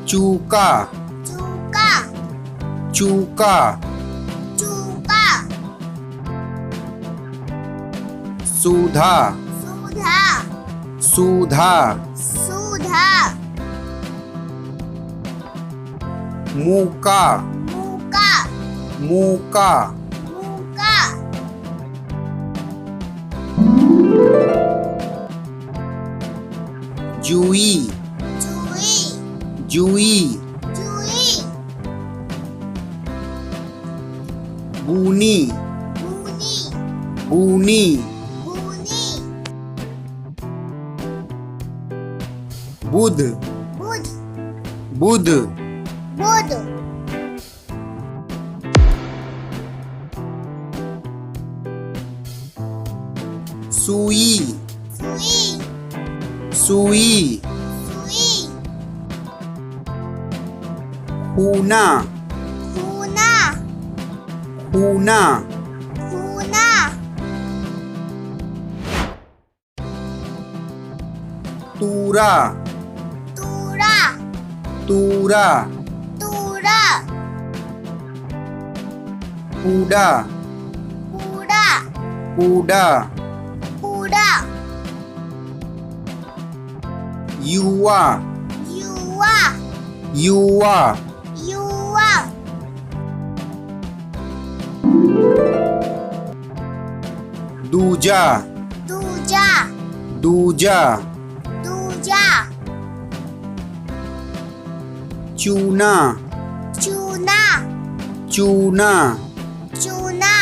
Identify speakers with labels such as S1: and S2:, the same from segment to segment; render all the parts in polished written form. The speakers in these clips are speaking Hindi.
S1: चूका
S2: चूका
S1: चूका
S2: चूका
S1: सुधा
S2: सुधा
S1: सुधा
S2: सुधा
S1: मूका
S2: मूका
S1: मूका
S2: मूका
S1: जुई
S2: जुई
S1: जुई
S2: जुई
S1: बूनी
S2: बूनी
S1: बूनी
S2: बूनी
S1: बुध
S2: बुध
S1: बुध
S2: बुध
S1: सुई
S2: सुई
S1: सुई
S2: सुई
S1: खूना
S2: खूना
S1: खूना
S2: खूना
S1: तूरा
S2: तूरा
S1: तूरा
S2: तूरा
S1: कूड़ा
S2: कूड़ा
S1: कूड़ा
S2: कूड़ा
S1: युवा
S2: युवा
S1: युवा
S2: युवा
S1: दूजा
S2: दूजा
S1: दूजा
S2: दूजा
S1: चूना
S2: चूना
S1: चूना
S2: चूना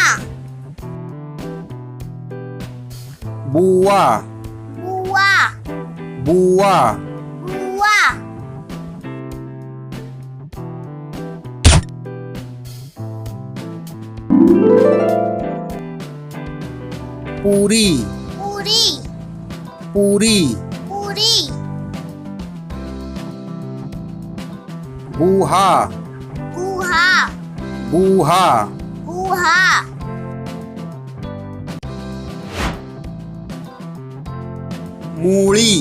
S1: बुआ
S2: बुआ
S1: बुआ
S2: बुआ
S1: पूरी
S2: पूरी
S1: पूरी
S2: पूरी
S1: गुहा
S2: गुहा
S1: गुहा
S2: गुहा
S1: मूली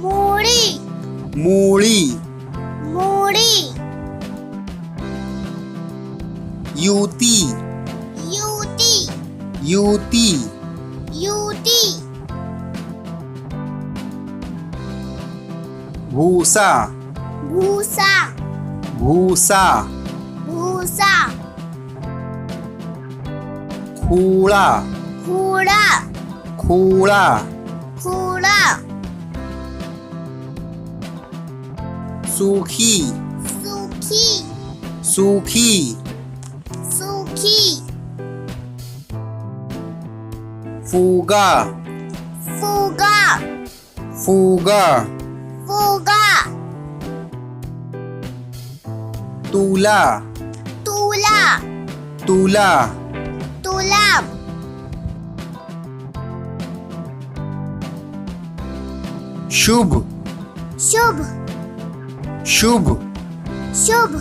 S2: मूड़ी
S1: मूली
S2: मूड़ी
S1: युती
S2: युती
S1: युती
S2: युती
S1: भूसा
S2: भूसा
S1: भूसा
S2: भूसा
S1: खूड़ा
S2: खूड़ा
S1: खूड़ा
S2: खूड़ा
S1: सूखी
S2: सूखी
S1: सूखी
S2: सूखी
S1: फूगा
S2: फूगा
S1: फूगा
S2: फूगा
S1: तूला
S2: तूला
S1: तूला
S2: तूला
S1: शुभ
S2: शुभ
S1: शुभ
S2: शुभ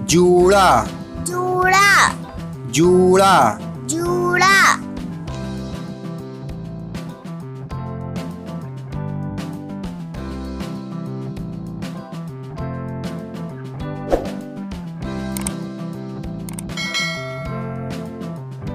S1: जूड़ा
S2: जूड़ा
S1: जूड़ा